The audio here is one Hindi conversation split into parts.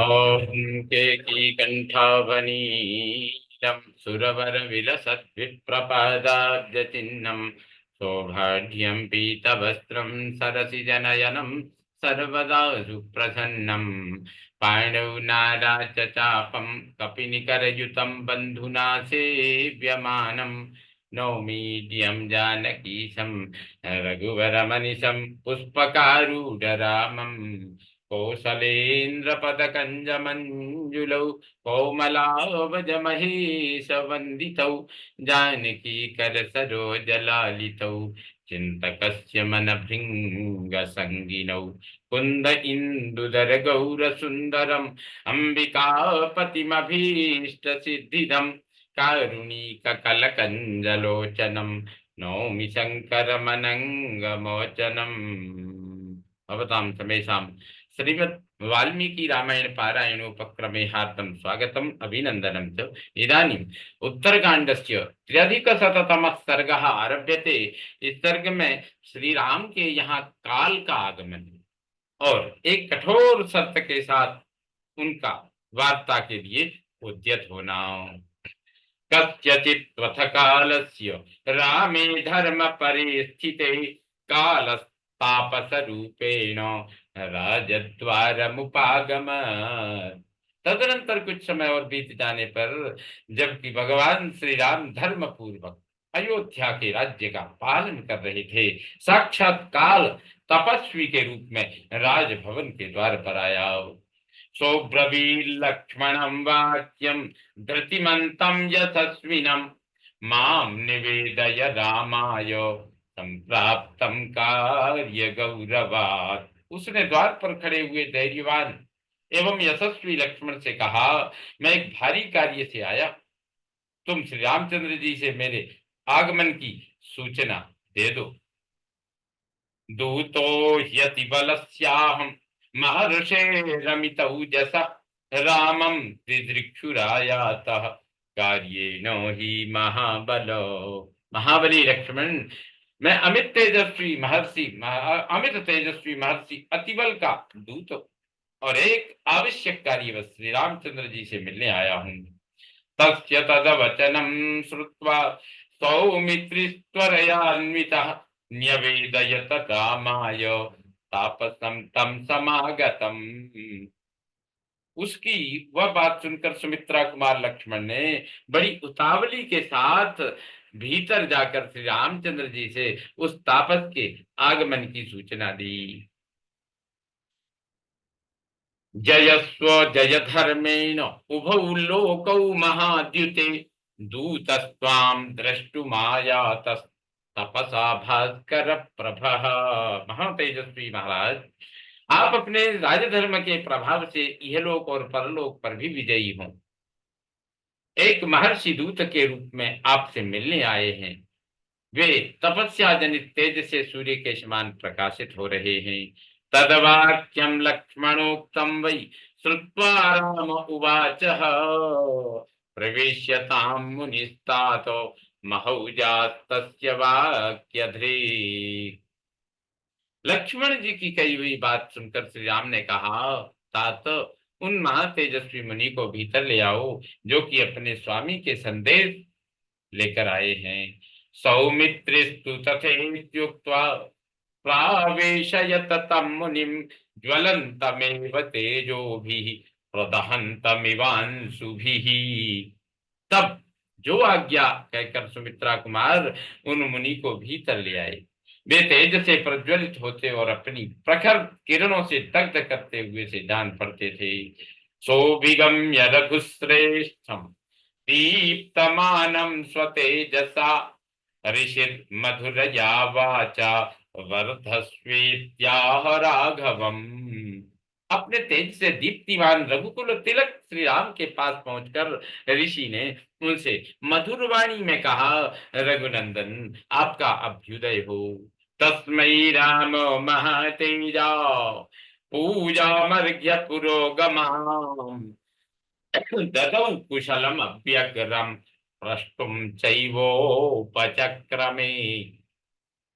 ॐ केकीकण्ठाभनीलं सुरवरविलसद्विप्रपादाब्जचिह्नं सौभाढ्यं पीतवस्त्रं सरसिजनयनं सर्वदा सुप्रसन्नं पाणौ नाराच चापं कपिनिकरयुतं बन्धुना सेव्यमानं नौमीड्यं जानकीशं रघुवरमनिशं पुष्पकारूढरामम् कौसलेन्द्रपदकञ्जमञ्जुलौ कोमलावजमहेशवन्दितौ जानकी करसरोजलालितौ चिन्तकस्य मनभृङ्गसङ्गिनौ कुन्द इन्दुदर गौरसुन्दरम् अम्बिकापतिमभीष्टसिद्धिदम् कारुणिककलकञ्जलोचनं नौमि शङ्करमनङ्गमोचनम् भवतां समेषां श्रीमद् वाल्मीकि रामायण पारायणोपक्रमे हार्दं स्वागतम् अभिनन्दनं च। इदानीम् उत्तरकाण्डस्य त्र्यधिकशततमः सर्गः आरभ्यते। इस सर्ग में श्री राम के यहाँ काल का आगमन और एक कठोर शर्त के साथ उनका वार्ता के लिए उद्यत होना। कस्यचित् कालस्य रामे धर्म परिस्थिते कालस्तापसरूपेण राजद्वारमुपागमत्। तदनंतर कुछ समय और बीत जाने पर जबकि भगवान श्री राम धर्म पूर्वक अयोध्या के राज्य का पालन कर रहे थे, साक्षात काल तपस्वी के रूप में राजभवन के द्वार पर आया। सौब्रवीर्लक्ष्मणं वाक्यं धृतिमन्तं यशस्विनं मां निवेदय रामाय संप्राप्तं कार्य गौरवात्। उसने द्वार पर खड़े हुए धैर्यवान एवं यशस्वी लक्ष्मण से कहा, मैं एक भारी कार्य से आया, तुम श्री रामचंद्र जी से मेरे आगमन की सूचना दे दो। दूतो ह्यति बलस्याहं महर्षेरमितौजसः रामं दिदृक्षुरायातः कार्येण हि महाबलो। महाबली लक्ष्मण, मैं अमित तेजस्वी महर्षि अतिबल का दूत और एक आवश्यक कार्यवश श्री रामचंद्र जी से मिलने आया हूँ। तस्य तदवचनं श्रुत्वा सौमित्रिस्त्वरयान्वितः न्यवेदयत रामाय तापसं तं समागतम्। उसकी वह बात सुनकर सुमित्रा कुमार लक्ष्मण ने बड़ी उतावली के साथ भीतर जाकर श्री रामचंद्र जी से उस तापस के आगमन की सूचना दी। जयस्व जय धर्मेण उभौ लोकौ महाद्युते दूतस्त्वां द्रष्टुमायातस् तपसा भास्कर प्रभः। महातेजस्वी महाराज, आप अपने राजधर्म के प्रभाव से इहलोक और परलोक पर भी विजयी हों। एक महर्षि दूत के रूप में आपसे मिलने आए हैं। वे तपस्या जनित तेज से सूर्य के समान प्रकाशित हो रहे हैं। तदवाक्यं लक्ष्मणोक्तं वै श्रुत्वा राम उवाचः प्रवेश्यतां मुनिस्तातो महौजास्तस्य वाक्यधृ। लक्ष्मण जी की कही हुई बात सुनकर श्री राम ने कहा, तात उन महातेजस्वी मुनि को भीतर ले आओ जो कि अपने स्वामी के संदेश लेकर आए हैं। सौमित्रिस्तु तथेत्युक्त्वा प्रावेशयत तं मुनिं ज्वलन्तमेव तेजोभिः प्रदहन्तमिवांशुभिः। तब जो आज्ञा कहकर सुमित्रा कुमार उन मुनि को भीतर ले आए। वे तेज से प्रज्वलित होते और अपनी प्रखर किरणों से दग्ध करते हुए से जान पड़ते थे। सोभिगम्य रघुश्रेष्ठम दीप्तमानं स्वतेजसा ऋषिर्मधुरया वाचा वर्धस्वेत्याह राघवम्। अपने तेज से दीप्तिमान रघुकुल तिलक श्री राम के पास पहुंचकर ऋषि ने उनसे मधुर वाणी में कहा, रघुनंदन, आपका अभ्युदय हो। तस्मै राम महातेजा पूजा मर्घ्य पुरोगमाम ददौ कुशलम अभ्यग्रम प्रष्टुम चैवोपचक्रमे।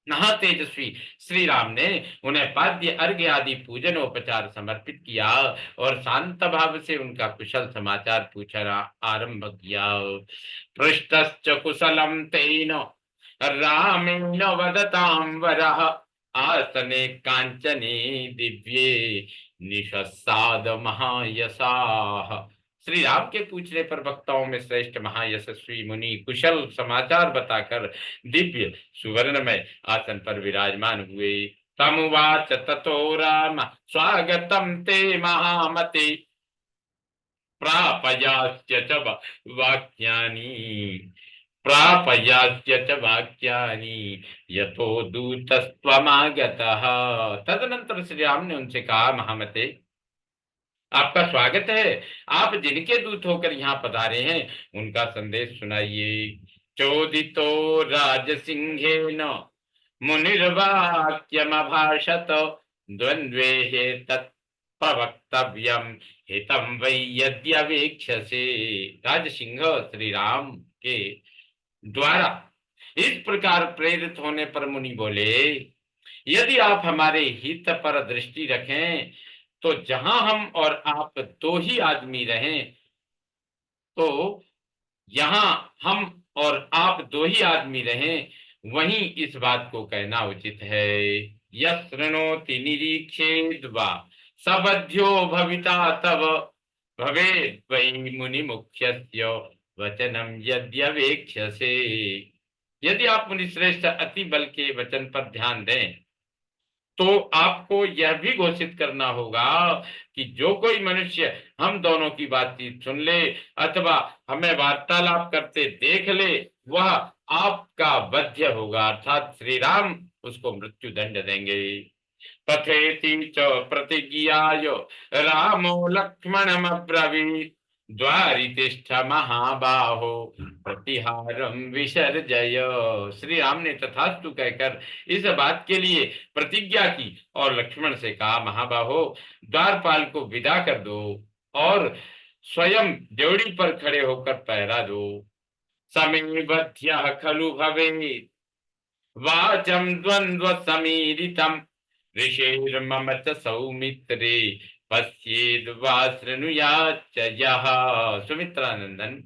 महा तेजस्वी श्री राम ने उन्हें पाद्य अर्घ्य आदि पूजनोपचार समर्पित किया और शांत भाव से उनका कुशल समाचार पूछना आरंभ किया। पृष्टश्च कुशलम तेन रामेण वदतां वरः आसने कांचने दिव्ये निशस्साद महायशाः। श्री राम के पूछने पर वक्ताओं में श्रेष्ठ महायशस्वी मुनि कुशल समाचार बताकर दिव्य सुवर्णमय आसन पर विराजमान हुए। तमुवाच ततो राम स्वागतम ते महामते प्रापयास्य च वाक्यानि प्रापयास्य च वाक्यानि यतो दूतस्त्वमागतः। तदनंतर श्री राम ने उनसे कहा, महामते आपका स्वागत है। आप जिनके दूत होकर यहाँ पधारे हैं उनका संदेश सुनाइए। चोदितो राजसिंहेन मुनिर्वाक्यमभाषत द्वंद्वे तत्प्रवक्तव्यम हितम वै यद्यवेक्षसे। राजसिंह श्री राम के द्वारा इस प्रकार प्रेरित होने पर मुनि बोले, यदि आप हमारे हित पर दृष्टि रखें तो जहां हम और आप दो ही आदमी रहें तो यहां हम और आप दो ही आदमी रहें वहीं इस बात को कहना उचित है। यृणोति निरीक्षेद वा सबध्यो भविता तव भवेद् वै मुनि मुख्यस्य वचनम यद्यवेक्षसे। यदि आप मुनि श्रेष्ठ अति बल के वचन पर ध्यान दें तो आपको यह भी घोषित करना होगा कि जो कोई मनुष्य हम दोनों की बातचीत सुन ले अथवा हमें वार्तालाप करते देख ले वह आपका वध्य होगा, अर्थात श्री राम उसको मृत्यु दंड देंगे। तथेति च प्रतिज्ञाय रामो लक्ष्मणमब्रवीत् द्वारि तिष्ठ महाबाहो प्रतिहारम विसर्जय। श्री राम ने तथास्तु कहकर इस बात के लिए प्रतिज्ञा की और लक्ष्मण से कहा, महाबाहो द्वारपाल को विदा कर दो और स्वयं ड्योढ़ी पर खड़े होकर पहरा दो। समीबध्यः खलु भवेत् वाचम द्वंद्व समीरितम ऋषेर्मम च सौमित्रे पश्येद वा शृणुयाच्च यः। सुमित्रानंदन,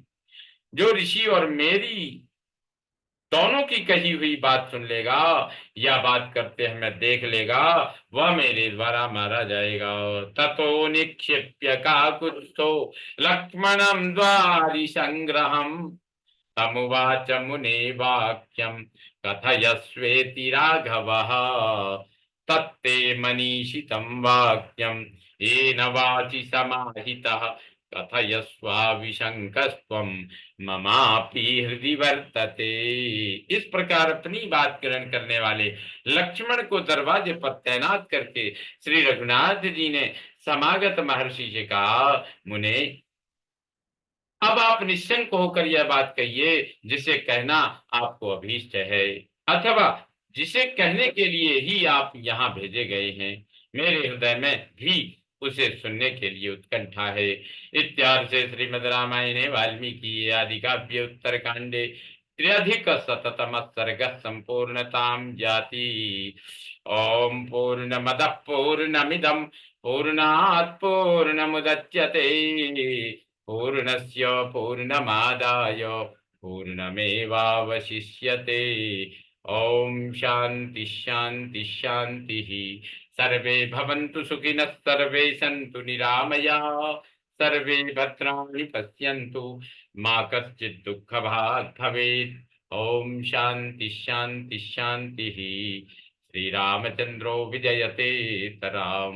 जो ऋषि और मेरी दोनों की कही हुई बात सुन लेगा या बात करते हमें देख लेगा वह मेरे द्वारा मारा जाएगा। ततो निक्षिप्य काकुत्स्थो लक्ष्मणं द्वारि संग्रहम् तमुवाच मुने वाक्यम कथयस्वेति राघवः तत्ते मनीषितं वाक्यम येन वाचि समाहितः कथयस्वाविशंकस्त्वं ममापि हृदि वर्तते। इस प्रकार अपनी बात ग्रहण करने वाले लक्ष्मण को दरवाजे पर तैनात करके श्री रघुनाथ जी ने समागत महर्षि से कहा, मुने अब आप निश्चिंत होकर यह बात कहिए जिसे कहना आपको अभीष्ट है अथवा जिसे कहने के लिए ही आप यहाँ भेजे गए हैं। मेरे हृदय में भी उसे सुनने के लिए उत्कंठा है। इत्यार्थ से श्रीमद् रामायणे वाल्मीकि आदि काव्ये उत्तरकांडे 3अधिक सर्ग संपूर्णताम जाति। ओम पूर्णमदः पूर्णमिदं पूर्णात् पूर्णमुदच्यते पूर्णस्य पूर्णमादाय पूर्णमेवावशिष्यते। ओम शांति शांति शांति। सर्वे भवन्तु सुखिनः सर्वे सन्तु निरामयाः सर्वे भद्राणि पश्यन्तु मा कश्चित् दुःखभाग् भवेत्। ओम शांति शांति शांति। श्री रामचंद्रो विजयते तराम।